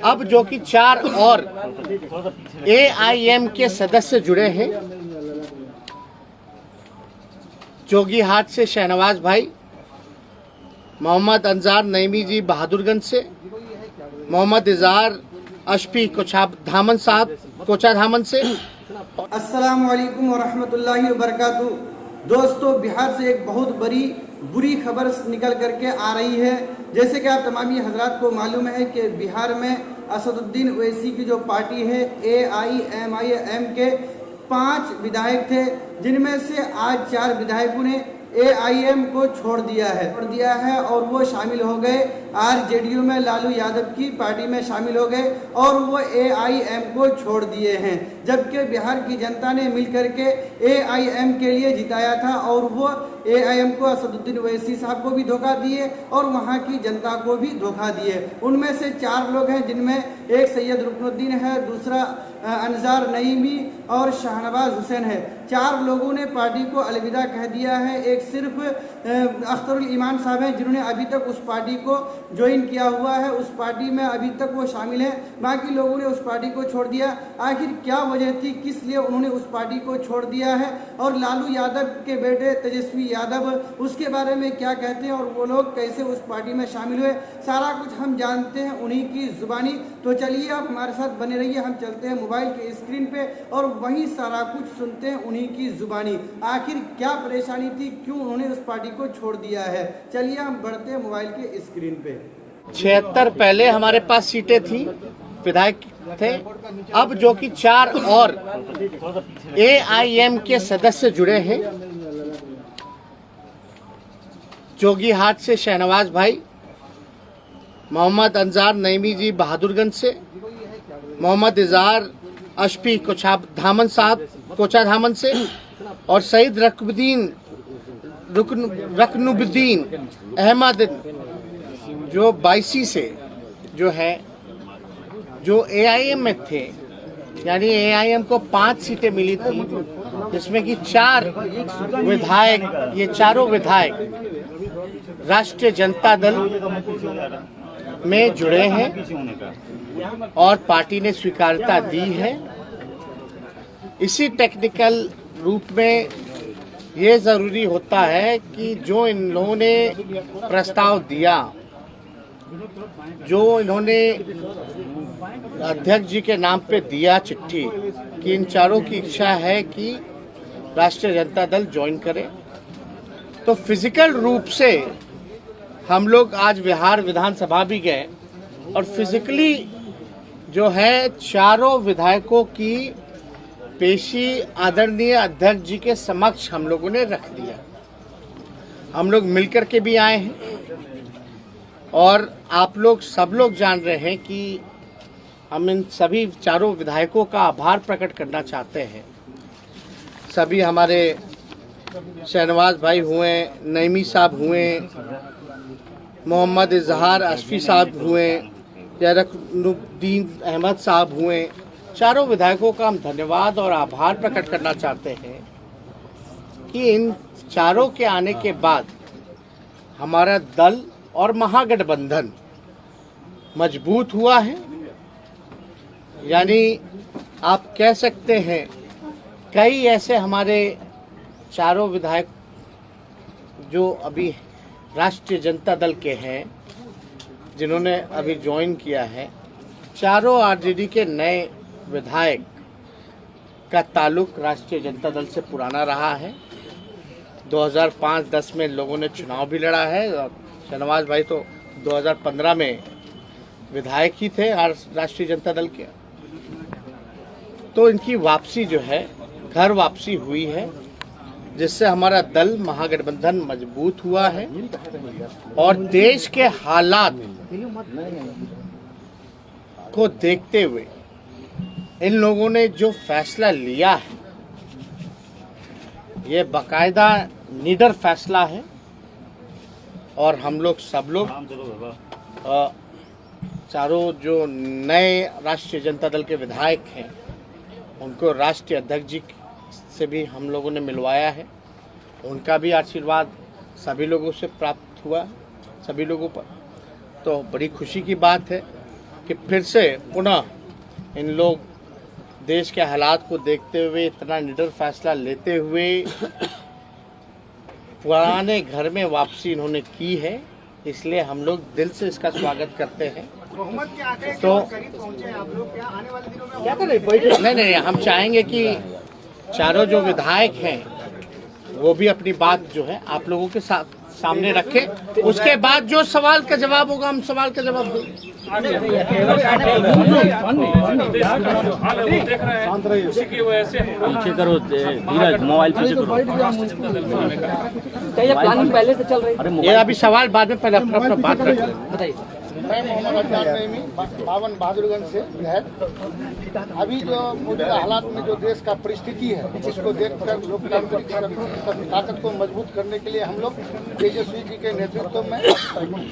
अब जो कि 4 और AIM के सदस्य जुड़े हैं। जोगीहाट से शहनवाज भाई, मोहम्मद अंजार नईमी जी बहादुरगंज से, मोहम्मद इजहार अशफी कोचाधामन साहब कोचाधामन से। अस्सलाम वालेकुम वरहमतुल्लाहि वबरकातुहू। दोस्तों, बिहार से एक बहुत बड़ी बुरी खबर निकल करके आ रही है। जैसे कि आप तमामी हजरात को मालूम है कि बिहार में असदुद्दीन ओवैसी की जो पार्टी है AIMIM के 5 विधायक थे, जिनमें से आज 4 विधायकों ने AIM को छोड़ दिया है और वो शामिल हो गए RJDU में, लालू यादव की पार्टी में शामिल हो गए और वो AIM को छोड़ दिए हैं। जबकि बिहार की जनता ने मिलकर के AIM के लिए जिताया था और वो AIM को असदुद्दीन ओवैसी साहब को भी धोखा दिए और वहाँ की जनता को भी धोखा दिए। उनमें से 4 लोग हैं, जिनमें एक सैयद रुकनुद्दीन है, दूसरा अंजार नईमी और शाहनवाज हुसैन है। 4 लोगों ने पार्टी को अलविदा कह दिया है। एक सिर्फ अख्तरुल ईमान साहब हैं, जिन्होंने अभी तक उस पार्टी को ज्वाइन किया हुआ है, उस पार्टी में अभी तक वो शामिल हैं। बाकी लोगों ने उस पार्टी को छोड़ दिया। आखिर क्या वजह थी, किस लिए उन्होंने उस पार्टी को छोड़ दिया है, और लालू यादव के बेटे तेजस्वी यादव उसके बारे में क्या कहते हैं और वो लोग कैसे उस पार्टी में शामिल हुए, सारा कुछ हम जानते हैं उन्हीं की जुबानी। तो चलिए आप हमारे साथ बने रहिए, हम चलते हैं मोबाइल के स्क्रीन पे और वहीं सारा कुछ सुनते हैं उन्हीं की जुबानी। आखिर क्या परेशानी थी, क्यों उन्होंने उस पार्टी को छोड़ दिया है, चलिए हम बढ़ते हैं मोबाइल के स्क्रीन पे। 76 पहले हमारे पास सीटें थी, विधायक थे। अब जो कि 4 और AIM के सदस्य जुड़े हैं। जोगीहाट से शहनवाज भाई, मोहम्मद अंजार नईमी जी बहादुरगंज से, मोहम्मद इजहार अशफी कोचाधामन साहब कोचाधामन से, और सईद रकनुद्दीन अहमद जो 22 से जो है, जो AIM में थे। यानी AIM को 5 सीटें मिली थी, जिसमें कि 4 विधायक, ये चारों विधायक राष्ट्रीय जनता दल में जुड़े हैं और पार्टी ने स्वीकार्यता दी है। इसी टेक्निकल रूप में ये जरूरी होता है कि जो इन लोगों ने प्रस्ताव दिया, जो इन्होंने अध्यक्ष जी के नाम पे दिया चिट्ठी, कि इन चारों की इच्छा है कि राष्ट्रीय जनता दल ज्वाइन करे, तो फिजिकल रूप से हम लोग आज बिहार विधानसभा भी गए और फिजिकली जो है चारों विधायकों की पेशी आदरणीय अध्यक्ष जी के समक्ष हम लोगों ने रख दिया। हम लोग मिलकर के भी आए हैं और आप लोग सब लोग जान रहे हैं कि हम इन सभी चारों विधायकों का आभार प्रकट करना चाहते हैं। सभी हमारे शहनवाज भाई हुए, नईमी साहब हुए, मोहम्मद इजहार अशफी साहब हुए, या रकनुद्दीन अहमद साहब हुए, चारों विधायकों का हम धन्यवाद और आभार प्रकट करना चाहते हैं कि इन चारों के आने के बाद हमारा दल और महागठबंधन मजबूत हुआ है। यानी आप कह सकते हैं कई ऐसे हमारे चारों विधायक जो अभी राष्ट्रीय जनता दल के हैं, जिन्होंने अभी ज्वाइन किया है, चारों RJD के नए विधायक का ताल्लुक राष्ट्रीय जनता दल से पुराना रहा है। 2005-10 में लोगों ने चुनाव भी लड़ा है और शहनवाज भाई तो 2015 में विधायक ही थे राष्ट्रीय जनता दल के। तो इनकी वापसी जो है, घर वापसी हुई है, जिससे हमारा दल महागठबंधन मजबूत हुआ है और देश के हालात को देखते हुए इन लोगों ने जो फैसला लिया है, ये बाकायदा निडर फैसला है। और हम लोग सब लोग चारों जो नए राष्ट्रीय जनता दल के विधायक हैं, उनको राष्ट्रीय अध्यक्ष जी से भी हम लोगों ने मिलवाया है। उनका भी आशीर्वाद सभी लोगों से प्राप्त हुआ, सभी लोगों पर। तो बड़ी खुशी की बात है कि फिर से पुनः इन लोग देश के हालात को देखते हुए इतना निडर फैसला लेते हुए पुराने घर में वापसी इन्होंने की है, इसलिए हम लोग दिल से इसका स्वागत करते हैं। तो क्या करें? नहीं, हम चाहेंगे कि चारों जो विधायक हैं वो भी अपनी बात जो है आप लोगों के साथ सामने रखें। उसके बाद जो सवाल का जवाब होगा हम सवाल का जवाब देंगे। पीछे करो धीरज, मोबाइल पीछे करो। ये प्लानिंग पहले से चल रही है? ये अभी सवाल बाद में, पहले अपना बात रखें। बताइए। मैं मोहम्मद अब्बास नईमी, बावन बहादुरगंज से विधायक। अभी जो मौजूदा हालात में जो देश का परिस्थिति है उसको देखकर लोकतांत्रिक ताकत को मजबूत करने के लिए हम लोग तेजस्वी जी के नेतृत्व में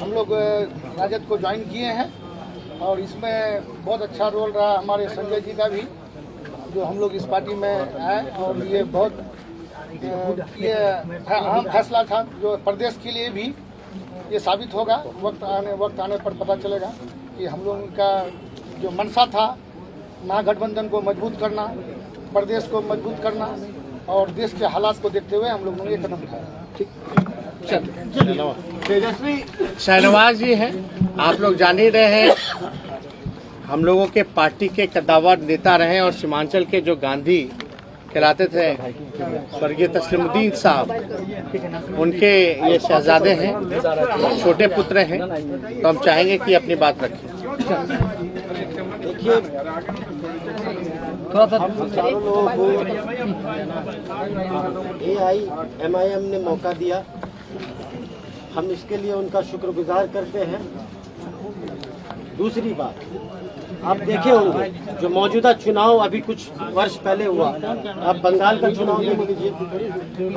हम लोग राजद को ज्वाइन किए हैं और इसमें बहुत अच्छा रोल रहा हमारे संजय जी का भी, जो हम लोग इस पार्टी में आए और ये बहुत ये अहम फैसला था जो प्रदेश के लिए भी ये साबित होगा। वक्त आने पर पता चलेगा कि हम लोगों का जो मंशा था महागठबंधन को मजबूत करना, प्रदेश को मजबूत करना और देश के हालात को देखते हुए हम लोगों ने ये कदम उठाया। तेजस्वी शहनवाज जी हैं, आप लोग जान ही रहे हैं, हम लोगों के पार्टी के कद्दावर नेता रहे और सीमांचल के जो गांधी कहलाते थे स्वर्गीय तस्लीमुद्दीन साहब, उनके ये शहजादे हैं, छोटे पुत्र हैं, तो हम चाहेंगे कि अपनी बात रखें। देखिए, हम चारों लोगों को AIMIM ने मौका दिया, हम इसके लिए उनका शुक्रगुजार करते हैं। दूसरी बात, आप देखे होंगे जो मौजूदा चुनाव अभी कुछ वर्ष पहले हुआ, आप बंगाल का चुनाव देख लीजिए,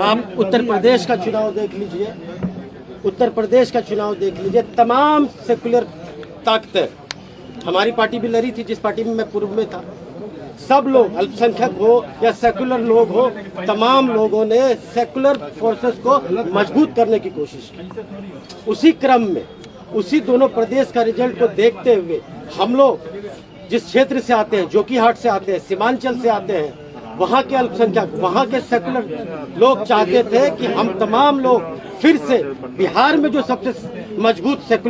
आप उत्तर प्रदेश का चुनाव देख लीजिए, उत्तर प्रदेश का चुनाव देख लीजिए, तमाम सेकुलर ताकतें, हमारी पार्टी भी लड़ी थी जिस पार्टी में मैं पूर्व में था, सब लोग अल्पसंख्यक हो या सेकुलर लोग हो, तमाम लोगों ने सेकुलर फोर्सेस को मजबूत करने की कोशिश की। उसी क्रम में उसी दोनों प्रदेश का रिजल्ट को देखते हुए हम लोग जिस क्षेत्र से आते हैं, जोकीहाट से आते हैं, सीमांचल से आते हैं, वहाँ के अल्पसंख्यक, वहाँ के सेकुलर लोग चाहते थे कि हम तमाम लोग फिर से बिहार में जो सबसे मजबूत सेकुलर